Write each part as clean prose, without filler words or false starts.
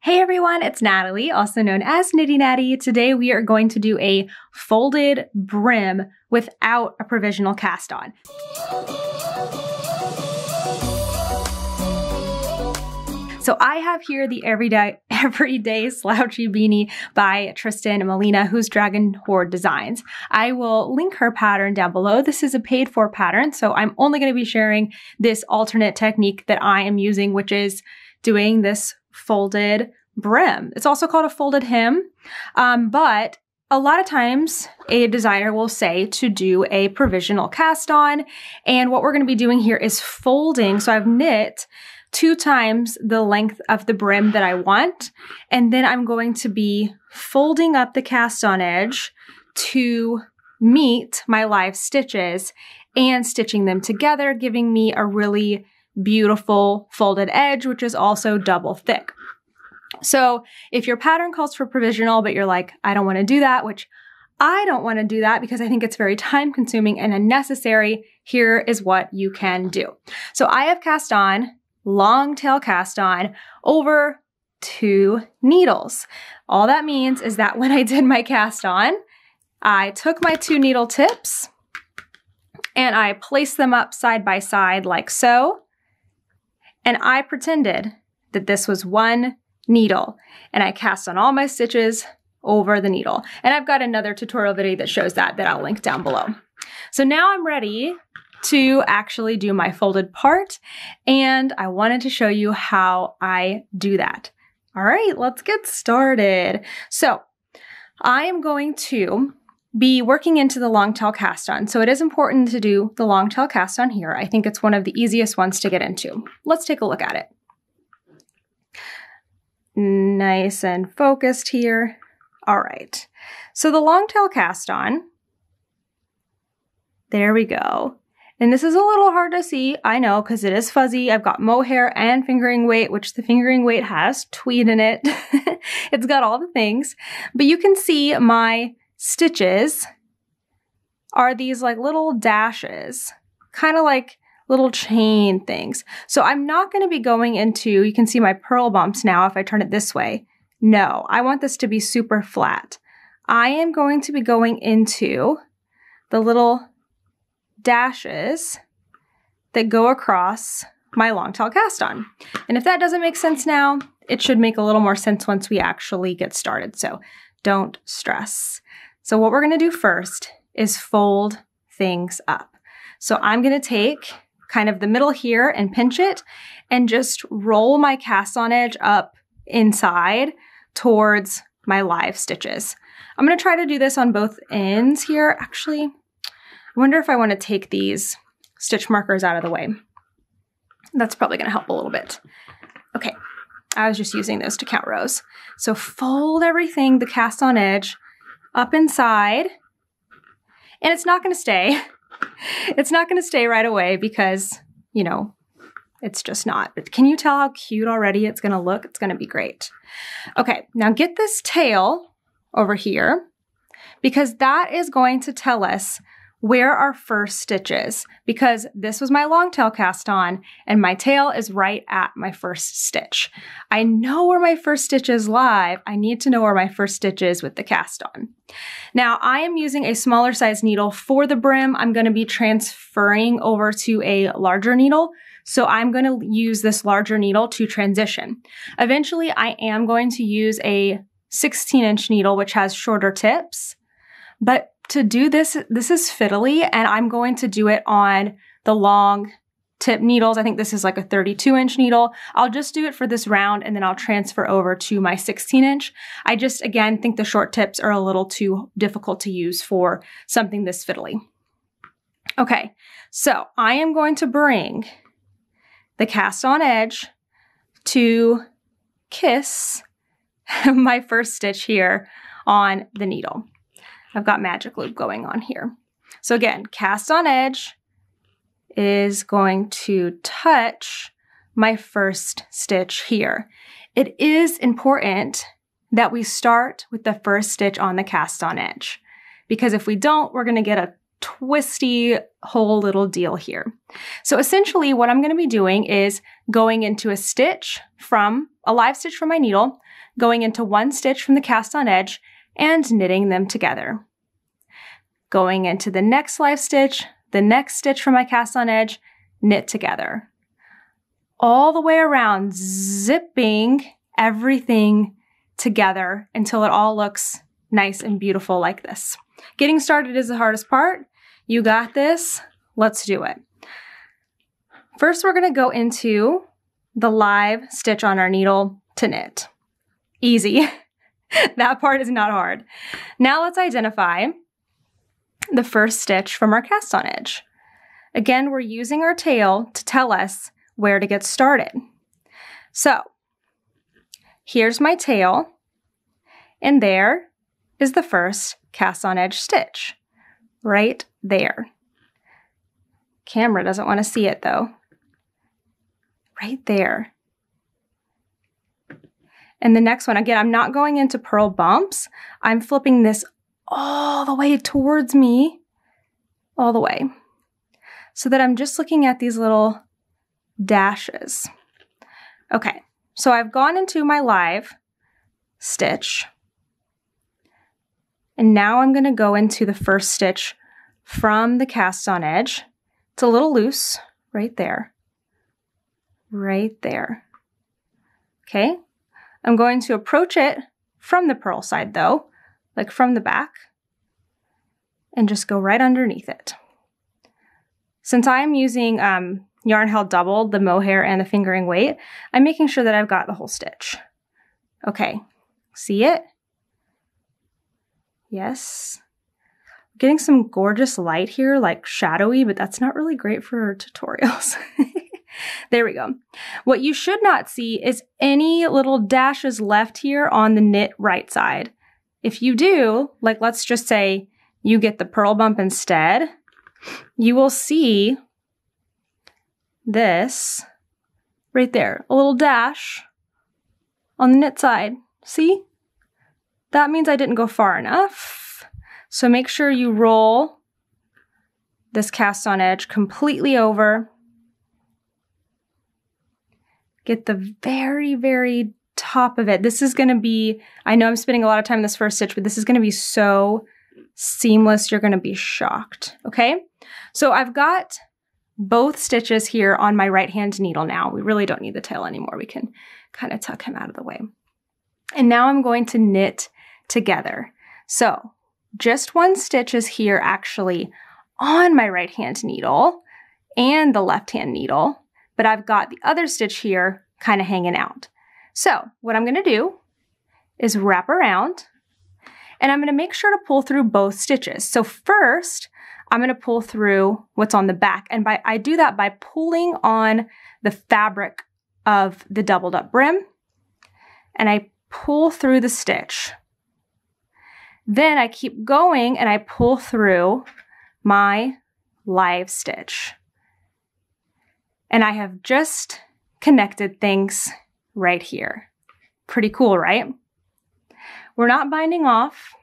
Hey everyone, it's Natalie, also known as Knitty Natty. Today we are going to do a folded brim without a provisional cast on. So I have here the Everyday Slouchie Beanie by Tristan and Melina, who's Dragon Horde Designs. I will link her pattern down below. This is a paid for pattern, so I'm only going to be sharing this alternate technique that I am using, which is doing this folded brim. It's also called a folded hem, but a lot of times a designer will say to do a provisional cast on, and what we're going to be doing here is folding. So I've knit 2 times the length of the brim that I want, and then I'm going to be folding up the cast on edge to meet my live stitches and stitching them together, giving me a really beautiful folded edge, which is also double thick. So if your pattern calls for provisional, but you're like, I don't want to do that, which I don't want to do that because I think it's very time consuming and unnecessary, here is what you can do. So I have cast on, long tail cast on, over 2 needles. All that means is that when I did my cast on, I took my 2 needle tips and I placed them up side by side like so. And I pretended that this was 1 needle, and I cast on all my stitches over the needle. And I've got another tutorial video that shows that I'll link down below. So now I'm ready to actually do my folded part, and I wanted to show you how I do that. All right, let's get started. So I am going to be working into the long tail cast on. So it is important to do the long tail cast on here. I think it's one of the easiest ones to get into. Let's take a look at it. Nice and focused here. All right. So the long tail cast on, there we go. And this is a little hard to see, I know, because it is fuzzy. I've got mohair and fingering weight, which the fingering weight has tweed in it. It's got all the things. But you can see my stitches are these like little dashes, kind of like little chain things. So I'm not going to be going into, you can see my purl bumps now if I turn it this way. No, I want this to be super flat. I am going to be going into the little dashes that go across my long tail cast on. And if that doesn't make sense now, it should make a little more sense once we actually get started. So don't stress. So what we're going to do first is fold things up. So I'm going to take kind of the middle here and pinch it and just roll my cast on edge up inside towards my live stitches. I'm going to try to do this on both ends here. Actually, I wonder if I want to take these stitch markers out of the way. That's probably going to help a little bit. Okay, I was just using those to count rows. So fold everything, the cast on edge, up inside, and it's not going to stay. It's not going to stay right away because, you know, it's just not. But can you tell how cute already it's going to look? It's going to be great. Okay, now get this tail over here because that is going to tell us where our first stitch is, because this was my long tail cast on and my tail is right at my first stitch. I know where my first stitch is live. I need to know where my first stitch is with the cast on. Now I am using a smaller size needle for the brim. I'm going to be transferring over to a larger needle. So I'm going to use this larger needle to transition. Eventually I am going to use a 16-inch needle, which has shorter tips, but to do this, this is fiddly, and I'm going to do it on the long tip needles. I think this is like a 32-inch needle. I'll just do it for this round, and then I'll transfer over to my 16-inch. I just, again, think the short tips are a little too difficult to use for something this fiddly. Okay, so I am going to bring the cast on edge to kiss my first stitch here on the needle. I've got magic loop going on here. So again, cast on edge is going to touch my first stitch here. It is important that we start with the first stitch on the cast on edge, because if we don't, we're going to get a twisty whole little deal here. So essentially what I'm going to be doing is going into a stitch from a live stitch from my needle, going into one stitch from the cast on edge and knitting them together. Going into the next live stitch, the next stitch from my cast on edge, knit together. All the way around, zipping everything together until it all looks nice and beautiful like this. Getting started is the hardest part. You got this. Let's do it. First, we're going to go into the live stitch on our needle to knit. Easy. That part is not hard. Now let's identify the first stitch from our cast on edge. Again, we're using our tail to tell us where to get started. So here's my tail, and there is the first cast on edge stitch, right there. Camera doesn't want to see it though. Right there. And the next one, again, I'm not going into purl bumps. I'm flipping this all the way towards me, all the way, so that I'm just looking at these little dashes. Okay, so I've gone into my live stitch, and now I'm going to go into the first stitch from the cast on edge. It's a little loose right there, right there. Okay, I'm going to approach it from the purl side though, like from the back, and just go right underneath it. Since I'm using yarn held double, the mohair and the fingering weight, I'm making sure that I've got the whole stitch. Okay, see it? Yes. Getting some gorgeous light here, like shadowy, but that's not really great for tutorials. There we go. What you should not see is any little dashes left here on the knit right side. If you do, like let's just say you get the purl bump instead, you will see this right there, a little dash on the knit side. See? That means I didn't go far enough. So make sure you roll this cast on edge completely over. Get the very, very top of it. This is going to be, I know I'm spending a lot of time in this first stitch, but this is going to be so seamless, you're going to be shocked. Okay, so I've got both stitches here on my right hand needle now. We really don't need the tail anymore. We can kind of tuck him out of the way. And now I'm going to knit together. So just one stitch is here actually on my right hand needle and the left hand needle, but I've got the other stitch here kind of hanging out. So what I'm going to do is wrap around, and I'm going to make sure to pull through both stitches. So first, I'm going to pull through what's on the back, and I do that by pulling on the fabric of the doubled up brim, and I pull through the stitch. Then I keep going and I pull through my live stitch. And I have just connected things right here. Pretty cool, right? We're not binding off.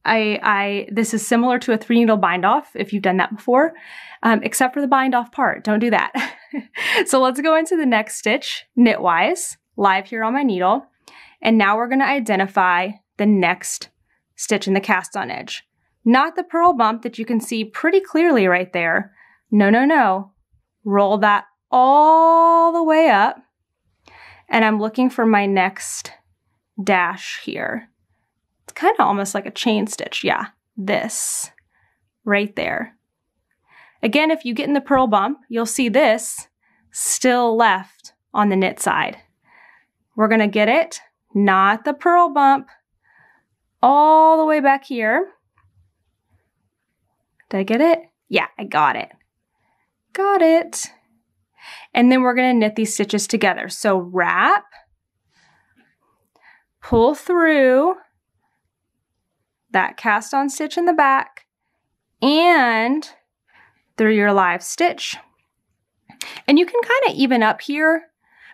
This is similar to a 3-needle bind off if you've done that before, except for the bind off part. Don't do that. So let's go into the next stitch, knitwise, live here on my needle. And now we're going to identify the next stitch in the cast on edge. Not the purl bump that you can see pretty clearly right there. No, no, no. Roll that all the way up. And I'm looking for my next dash here. It's kind of almost like a chain stitch. Yeah, this right there. Again, if you get in the purl bump, you'll see this still left on the knit side. We're going to get it, not the purl bump, all the way back here. Did I get it? Yeah, I got it. Got it. And then we're going to knit these stitches together. So wrap, pull through that cast on stitch in the back and through your live stitch. And you can kind of even up here,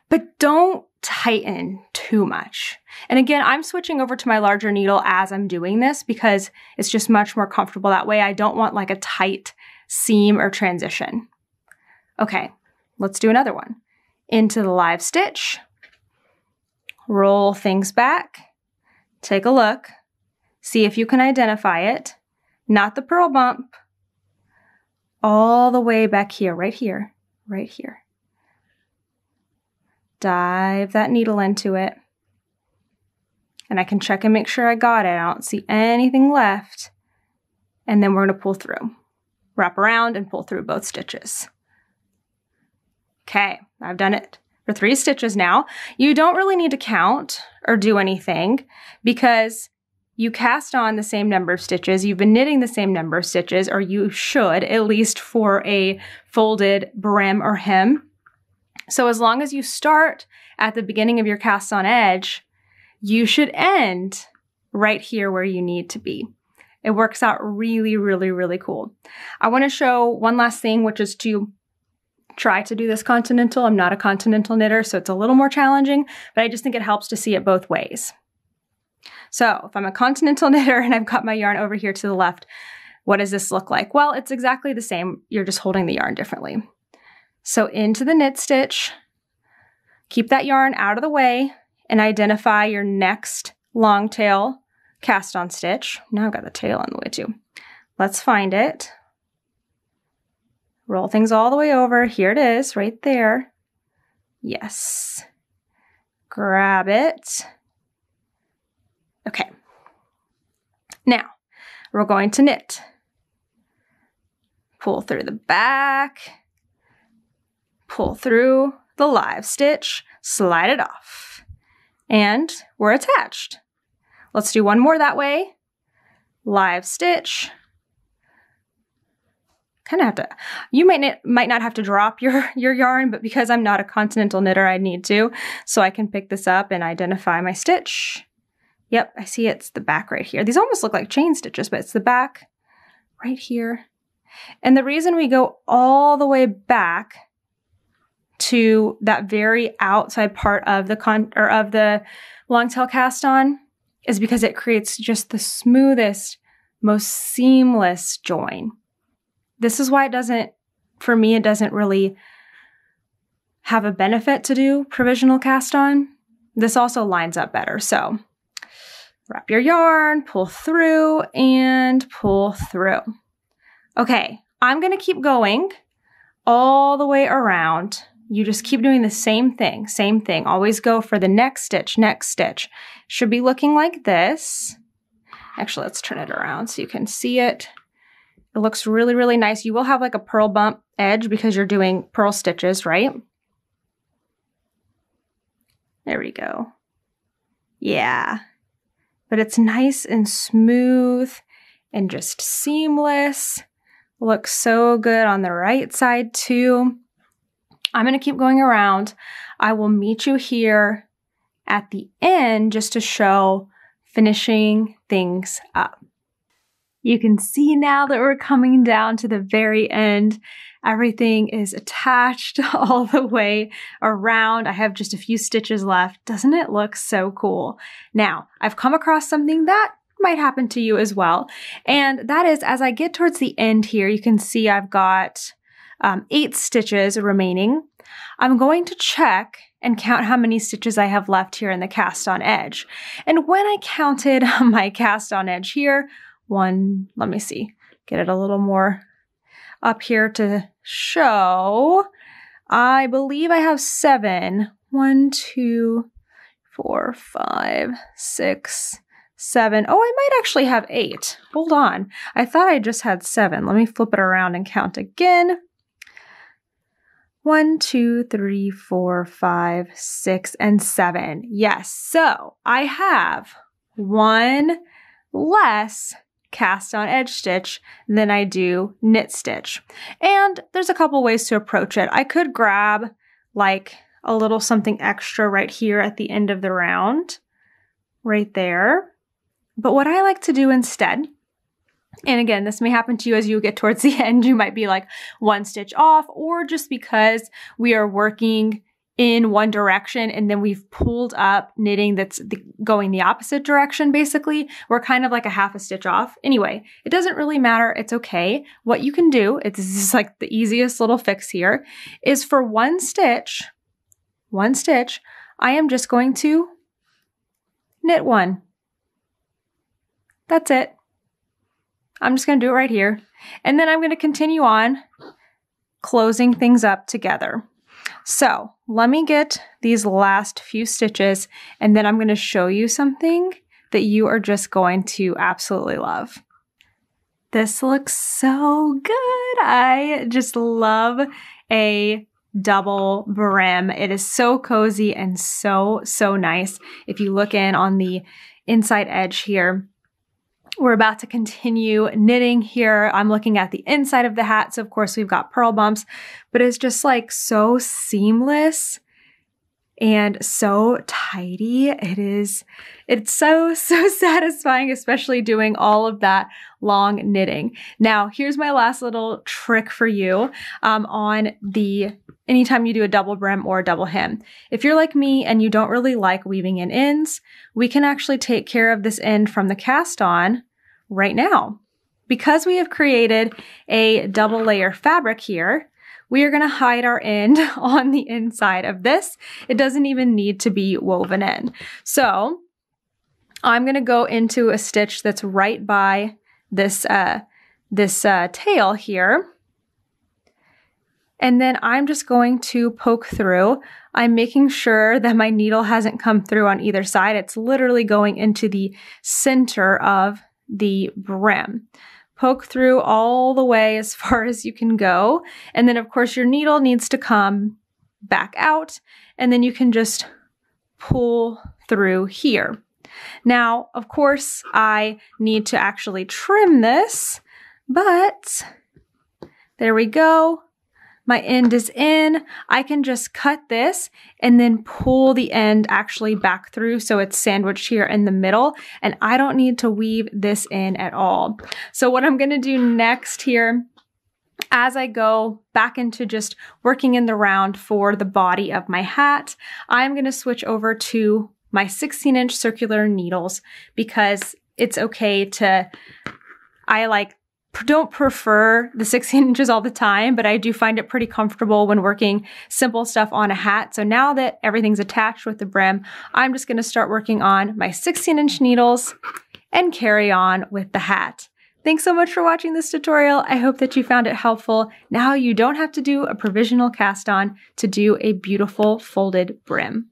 but don't tighten too much. And again, I'm switching over to my larger needle as I'm doing this because it's just much more comfortable that way. I don't want like a tight seam or transition. Okay, let's do another one. Into the live stitch, roll things back, take a look, see if you can identify it, not the purl bump, all the way back here, right here, right here. Dive that needle into it. And I can check and make sure I got it. I don't see anything left. And then we're going to pull through. Wrap around and pull through both stitches. Okay, I've done it for 3 stitches now. You don't really need to count or do anything because you cast on the same number of stitches. You've been knitting the same number of stitches, or you should, at least for a folded brim or hem. So as long as you start at the beginning of your cast on edge, you should end right here where you need to be. It works out really, really, really cool. I want to show one last thing, which is to try to do this continental. I'm not a continental knitter, so it's a little more challenging, but I just think it helps to see it both ways. So if I'm a continental knitter and I've got my yarn over here to the left, what does this look like? Well, it's exactly the same. You're just holding the yarn differently. So into the knit stitch, keep that yarn out of the way and identify your next long tail cast on stitch. Now I've got the tail in the way too. Let's find it. Roll things all the way over. Here it is, right there. Yes. Grab it. Okay. Now, we're going to knit. Pull through the back. Pull through the live stitch, slide it off, and we're attached. Let's do one more that way. Live stitch. Kind of have to, you might not have to drop your yarn, but because I'm not a continental knitter, I need to. So I can pick this up and identify my stitch. Yep, I see it's the back right here. These almost look like chain stitches, but it's the back right here. And the reason we go all the way back to that very outside part of the long tail cast on is because it creates just the smoothest, most seamless join. This is why for me, it doesn't really have a benefit to do provisional cast on. This also lines up better. So wrap your yarn, pull through, and pull through. Okay, I'm gonna keep going all the way around. You just keep doing the same thing, same thing. Always go for the next stitch, next stitch. Should be looking like this. Actually, let's turn it around so you can see it. It looks really, really nice. You will have like a purl bump edge because you're doing purl stitches, right? There we go. Yeah. But it's nice and smooth and just seamless. Looks so good on the right side too. I'm going to keep going around. I will meet you here at the end just to show finishing things up. You can see now that we're coming down to the very end. Everything is attached all the way around. I have just a few stitches left. Doesn't it look so cool? Now, I've come across something that might happen to you as well. And that is, as I get towards the end here, you can see I've got 8 stitches remaining. I'm going to check and count how many stitches I have left here in the cast on edge. And when I counted my cast on edge here, let me see, get it a little more up here to show. I believe I have 7. 1, 2, 4, 5, 6, 7. Oh, I might actually have 8. Hold on. I thought I just had 7. Let me flip it around and count again. 1, 2, 3, 4, 5, 6, and 7. Yes, so I have 1 less cast on edge stitch than I do knit stitch. And there's a couple ways to approach it. I could grab like a little something extra right here at the end of the round, right there. But what I like to do instead, and again, this may happen to you as you get towards the end, you might be like 1 stitch off, or just because we are working in one direction and then we've pulled up knitting that's going the opposite direction, basically. We're kind of like a half a stitch off. Anyway, it doesn't really matter. It's okay. What you can do, it's just like the easiest little fix here, is for one stitch, I am just going to knit one. That's it. I'm just going to do it right here. And then I'm going to continue on closing things up together. So let me get these last few stitches and then I'm going to show you something that you are just going to absolutely love. This looks so good. I just love a double brim. It is so cozy and so nice. If you look in on the inside edge here, we're about to continue knitting here. I'm looking at the inside of the hat. So of course we've got purl bumps, but it's just like so seamless and so tidy. It's so satisfying, especially doing all of that long knitting. Now, here's my last little trick for you anytime you do a double brim or a double hem. If you're like me and you don't really like weaving in ends, we can actually take care of this end from the cast on right now. Because we have created a double layer fabric here, we are going to hide our end on the inside of this. It doesn't even need to be woven in. So I'm going to go into a stitch that's right by this tail here. And then I'm just going to poke through. I'm making sure that my needle hasn't come through on either side. It's literally going into the center of the brim. Poke through all the way as far as you can go. And then of course your needle needs to come back out and then you can just pull through here. Now, of course, I need to actually trim this, but there we go. My end is in. I can just cut this and then pull the end actually back through so it's sandwiched here in the middle, and I don't need to weave this in at all. So what I'm going to do next here, as I go back into just working in the round for the body of my hat, I'm going to switch over to my 16-inch circular needles because it's okay to, don't prefer the 16 inches all the time, but I do find it pretty comfortable when working simple stuff on a hat. So now that everything's attached with the brim, I'm just going to start working on my 16-inch needles and carry on with the hat. Thanks so much for watching this tutorial. I hope that you found it helpful. Now you don't have to do a provisional cast on to do a beautiful folded brim.